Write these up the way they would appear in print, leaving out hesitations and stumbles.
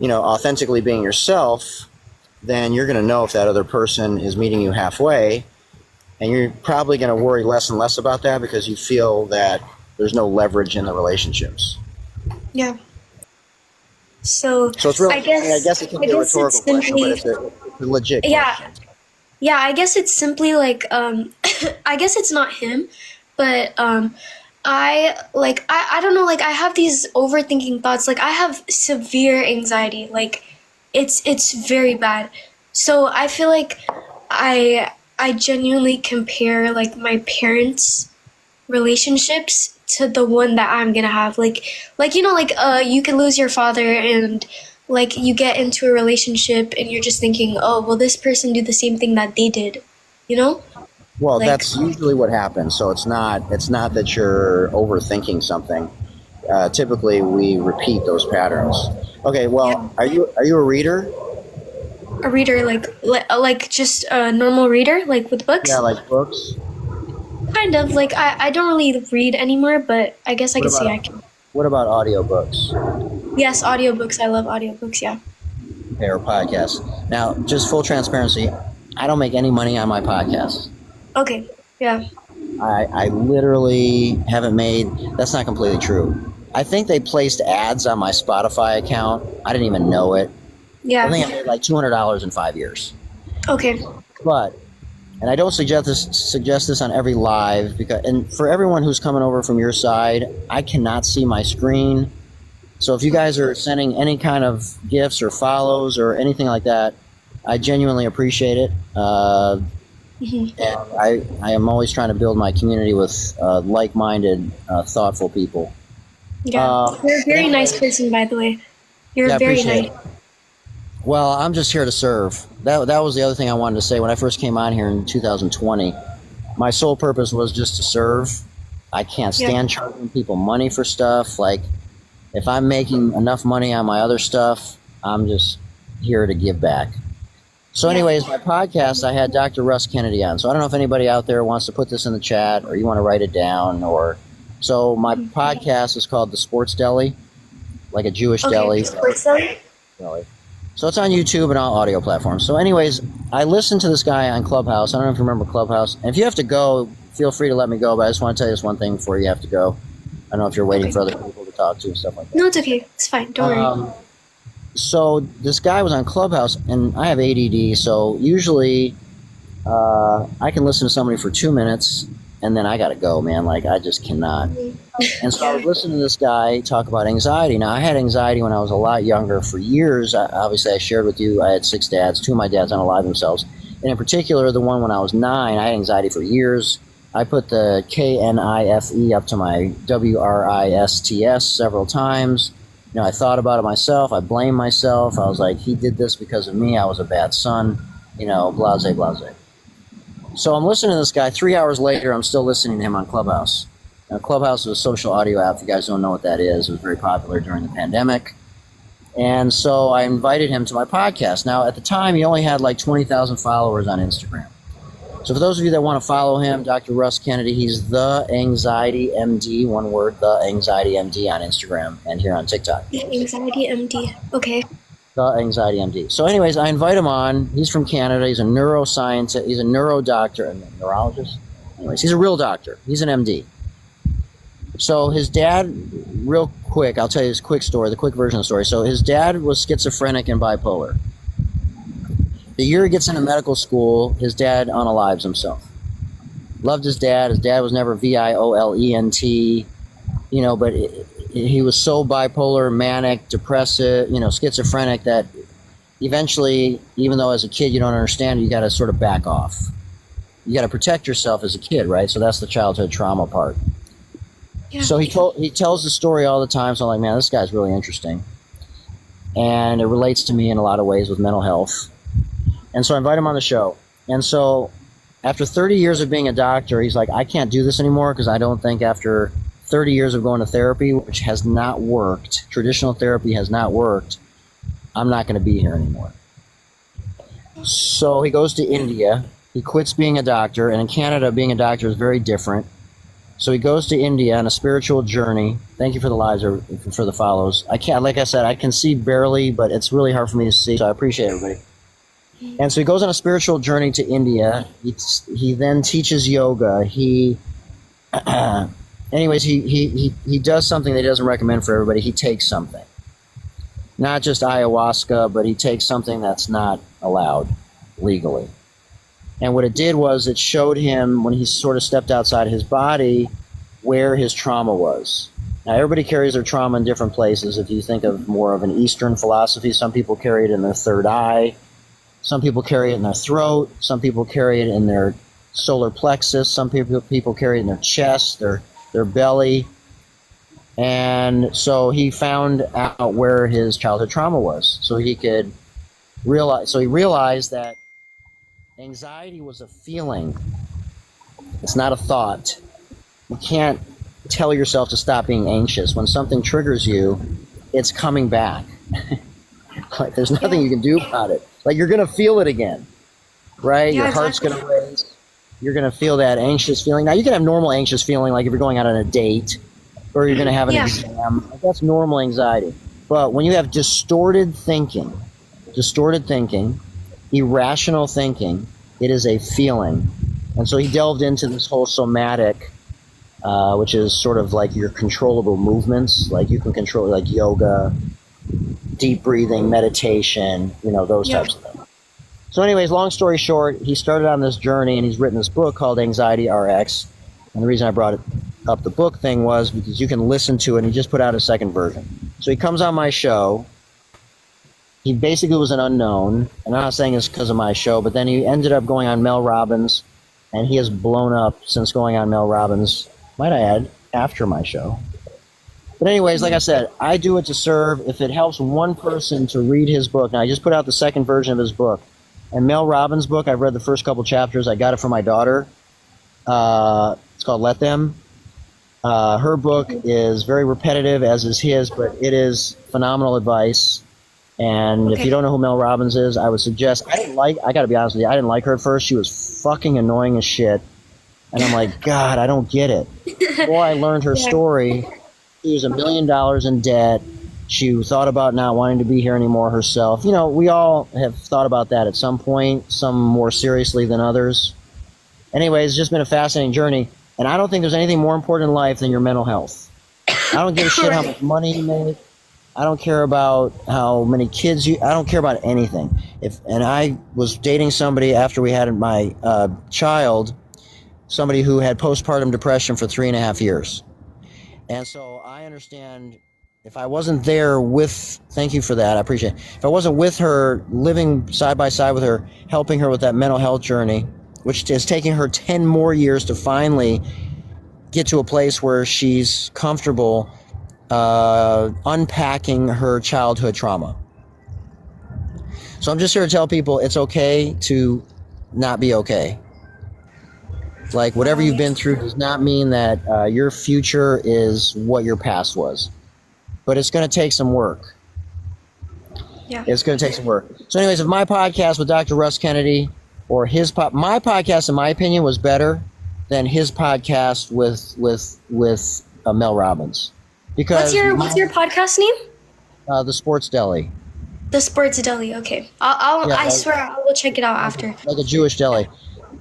authentically being yourself, then you're going to know if that other person is meeting you halfway, and you're probably going to worry less and less about that because you feel that there's no leverage in the relationships. Yeah. So it's really, I guess it can be a rhetorical question, but it's a legit question. Yeah, I guess it's simply like, I guess it's not him, but I don't know, like I have these overthinking thoughts. Like I have severe anxiety. Like it's very bad. So I feel like I genuinely compare like my parents' relationships to the one that I'm gonna have. Like you can lose your father and like you get into a relationship and you're just thinking, oh, will this person do the same thing that they did? Well, like, that's usually what happens. So it's not that you're overthinking something. Typically, we repeat those patterns. Okay, well, yeah. Are you a reader? A reader, like just a normal reader, like with books? Yeah, like books. Kind of. Like I don't really read anymore, but I guess I can say I can. What about audiobooks? Yes, audiobooks. I love audiobooks. Yeah. Okay, or podcasts. Now, just full transparency, I don't make any money on my podcasts. Okay, yeah. I literally haven't made, that's not completely true. I think they placed ads on my Spotify account. I didn't even know it. Yeah. I think I made like $200 in 5 years. Okay. But, and I don't suggest this on every live, and for everyone who's coming over from your side, I cannot see my screen. So if you guys are sending any kind of gifts or follows or anything like that, I genuinely appreciate it. And I am always trying to build my community with like-minded, thoughtful people. Yeah, you're a very nice person, by the way. You're very nice. Well, I'm just here to serve. That was the other thing I wanted to say. When I first came on here in 2020, my sole purpose was just to serve. I can't stand charging people money for stuff. Like, if I'm making enough money on my other stuff, I'm just here to give back. So anyways, my podcast, I had Dr. Russ Kennedy on. So I don't know if anybody out there wants to put this in the chat or you want to write it down. So my podcast is called The Sports Deli, like a Jewish deli. Sports Deli? So it's on YouTube and all audio platforms. So anyways, I listened to this guy on Clubhouse. I don't know if you remember Clubhouse. And if you have to go, feel free to let me go. But I just want to tell you this one thing before you have to go. I don't know if you're waiting for other people to talk to and stuff like that. No, it's okay. It's fine. Don't worry. So this guy was on Clubhouse, and I have ADD, so usually I can listen to somebody for 2 minutes, and then I got to go, man. Like, I just cannot. And so I was listening to this guy talk about anxiety. Now, I had anxiety when I was a lot younger for years. Obviously, I shared with you, I had 6 dads. 2 of my dads unalived themselves. And in particular, the one when I was 9, I had anxiety for years. I put the KNIFE up to my WRISTS several times. I thought about it myself. I blamed myself. I was like, he did this because of me. I was a bad son, blase, blase. So I'm listening to this guy. 3 hours later, I'm still listening to him on Clubhouse. Now, Clubhouse is a social audio app. If you guys don't know what that is, it was very popular during the pandemic. And so I invited him to my podcast. Now, at the time, he only had like 20,000 followers on Instagram. So for those of you that want to follow him, Dr. Russ Kennedy, he's The Anxiety MD, one word, The Anxiety MD on Instagram and here on TikTok. The Anxiety MD, okay. The Anxiety MD. So anyways, I invite him on. He's from Canada. He's a neuroscientist. He's a neurodoctor, a neurologist. Anyways, he's a real doctor. He's an MD. So his dad, real quick, I'll tell you this quick story, the quick version of the story. So his dad was schizophrenic and bipolar. The year he gets into medical school, his dad unalives himself. Loved his dad. His dad was never violent, but he was so bipolar, manic, depressive, schizophrenic that eventually, even though as a kid you don't understand it, you got to sort of back off. You got to protect yourself as a kid, right? So that's the childhood trauma part. Yeah. So he tells the story all the time. So I'm like, man, this guy's really interesting. And it relates to me in a lot of ways with mental health. And so I invite him on the show. And so after 30 years of being a doctor, he's like, I can't do this anymore because I don't think after 30 years of going to therapy, which has not worked, traditional therapy has not worked, I'm not going to be here anymore. So he goes to India. He quits being a doctor. And in Canada, being a doctor is very different. So he goes to India on a spiritual journey. Thank you for the lives or for the follows. I can't, like I said, I can see barely, but it's really hard for me to see. So I appreciate everybody. And so he goes on a spiritual journey to India. He then teaches yoga. Anyways, he does something that he doesn't recommend for everybody. He takes something, not just ayahuasca, but he takes something that's not allowed legally. And what it did was it showed him when he sort of stepped outside his body where his trauma was. Now, everybody carries their trauma in different places. If you think of more of an Eastern philosophy, some people carry it in their third eye. Some people carry it in their throat. Some people carry it in their solar plexus. Some people carry it in their chest, their belly. And so he found out where his childhood trauma was. So he realized that anxiety was a feeling. It's not a thought. You can't tell yourself to stop being anxious. When something triggers you, it's coming back. Like, there's nothing you can do about it. Like, you're going to feel it again, right? Yeah, your heart's going to race. You're going to feel that anxious feeling. Now, you can have normal anxious feeling, like if you're going out on a date or you're going to have an exam. That's normal anxiety. But when you have distorted thinking, irrational thinking, it is a feeling. And so he delved into this whole somatic, which is sort of like your controllable movements. Like you can control, like yoga, deep breathing, meditation, those types of things. So anyways, long story short, he started on this journey and he's written this book called Anxiety RX. And the reason I brought up the book thing was because you can listen to it, and he just put out a second version. So he comes on my show. He basically was an unknown, and I'm not saying it's because of my show, but then he ended up going on Mel Robbins, and he has blown up since going on Mel Robbins, might I add, after my show. But anyways, like I said, I do it to serve. If it helps one person to read his book, now I just put out the second version of his book. And Mel Robbins' book, I've read the first couple chapters. I got it from my daughter. It's called Let Them. Her book is very repetitive, as is his, but it is phenomenal advice. And if you don't know who Mel Robbins is, I would suggest, I got to be honest with you, I didn't like her at first. She was fucking annoying as shit. And I'm like, God, I don't get it. Before I learned her story, she was $1 million in debt. She thought about not wanting to be here anymore herself. We all have thought about that at some point, some more seriously than others. Anyways, it's just been a fascinating journey. And I don't think there's anything more important in life than your mental health. I don't give a shit how much money you make. I don't care about how many kids I don't care about anything. And I was dating somebody after we had my child, somebody who had postpartum depression for 3.5 years. And so I understand if I wasn't there thank you for that, I appreciate it. If I wasn't with her, living side by side with her, helping her with that mental health journey, which is taking her 10 more years to finally get to a place where she's comfortable unpacking her childhood trauma. So I'm just here to tell people it's okay to not be okay. Like, whatever you've been through does not mean that your future is what your past was. But it's going to take some work. Yeah. It's going to take some work. So anyways, if my podcast with Dr. Russ Kennedy or my podcast, in my opinion, was better than his podcast with Mel Robbins. Because what's your podcast name? The Sports Deli. The Sports Deli. Okay, I swear I will check it out after. Like a Jewish deli,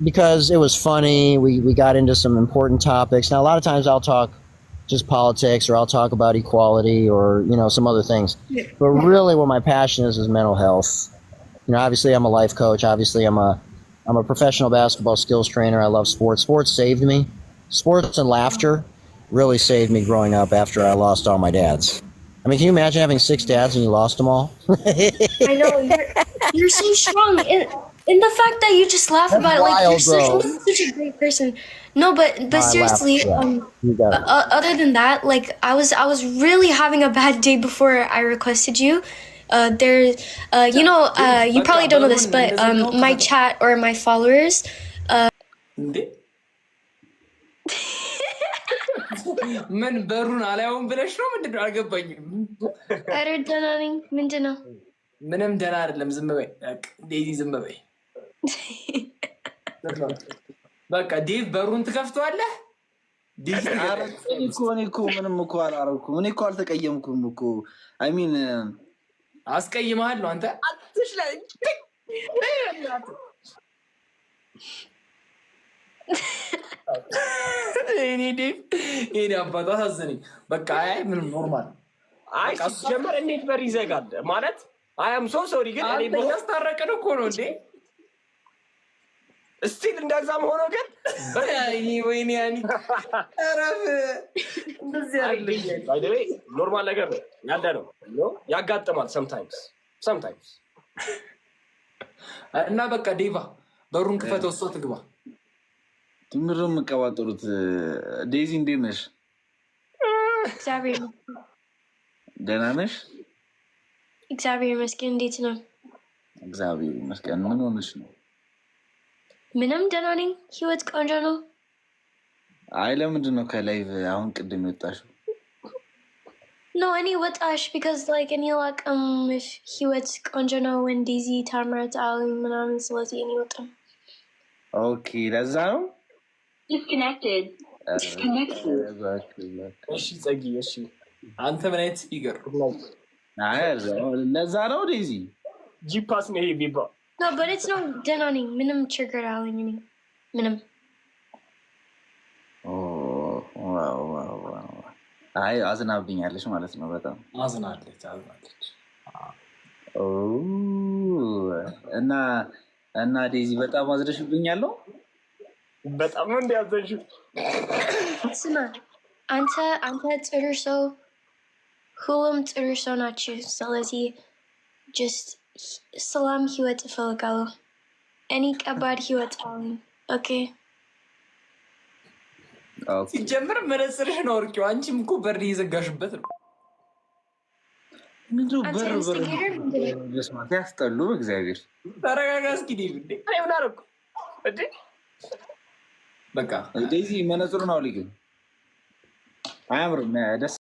because it was funny. We got into some important topics. Now a lot of times I'll talk just politics, or I'll talk about equality, or some other things. But really, what my passion is mental health. Obviously I'm a life coach. Obviously I'm a professional basketball skills trainer. I love sports. Sports saved me. Sports and laughter really saved me growing up after I lost all my dads. I mean, can you imagine having 6 dads and you lost them all? I know, you're so strong. In the fact that you just laugh about it, like you're such a great person. No, but seriously, other than that, like I was really having a bad day before I requested you. You probably don't know this, but my chat or my followers. ምን በሩን አላየውም ብለሽ ነው? ምንድነው? አልገባኝም። ኧረ ደህና ነኝ። ምንድነው? ምንም ደህና አይደለም። ዝም በይ ዴዚ፣ ዝም በይ በቃ። ዴቭ በሩን ትከፍተዋለህ? እኔ እኮ ምንም እኮ አላረኩም። እኔ እኮ አልተቀየምኩም እኮ አይ ሚን አስቀይመሃለሁ አንተ አትሽ ላይ እኔ አባቷ አሳዘነኝ። በቃ አይ ምንም ኖርማል። አይ ሲጀመር እንዴት በር ይዘጋል ማለት አያም ሶ ሶሪ ግን እኔ ያስታረቀን እኮ ነው እንዴ እስቲል እንደዛም ሆኖ ግን ወይኔ ያኒ አረፍ እንደዚህ አይደለም። ባይ ዘ ዌይ ኖርማል ነገር ነው ያለ ነው ያጋጥማል sometimes እና በቃ ዴቫ በሩን ክፈተው እሷ ትግባ። ትምርም መቀባጠሩት ዴዚ እንዴት ነሽ? እግዚአብሔር ደህና ነሽ? እግዚአብሔር ይመስገን። እንዴት ነው? እግዚአብሔር ይመስገን። ምን ሆነሽ ነው? ምንም ደህና ነኝ። ህይወት ቆንጆ ነው። አይ ለምንድን ነው ከላይቭ አሁን ቅድም የወጣሽው? No, እኔ ወጣሽ because like እኔ አላውቅም ህይወት ቆንጆ ነው እንደዚ ታምራት አለኝ ምናምን ስለዚህ እኔ ወጣ። ኦኬ ለዛ ነው disconnected. እሺ ጸጊ እሺ አንተ ምን አይነት ስፒከር አይ ለዛ ነው ዴዚ ጂፓስ ነው ይሄ ቢባ No, but it's no ደህና ነኝ። ምንም ችግር አለኝ እኔ ምንም ዋው አይ አዝናብኛለሽ ማለት ነው። በጣም አዝናለች እና ዴዚ በጣም አዝረሽብኛለሁ። በጣም ነው እንዲያዘንሽ። ስማ አንተ ጥሩ ሰው ሁሉም ጥሩ ሰው ናቸው። ስለዚህ just ሰላም ህይወት እፈልጋለሁ። እኔ ከባድ ህይወት አለኝ። ኦኬ ሲጀምር መነጽርሽ ነው አውርቂው። አንቺም እኮ በር እየዘጋሽበት ነው። ምንድነው በር ለስማት ያስጠሉ። እግዚአብሔር ተረጋጋ እስኪ ዴቪ። እንዴ እኔ ምን አደረኩ እንዴ? በቃ ዴዚ መነጽሩን አውልቂ። አያምርም ደስ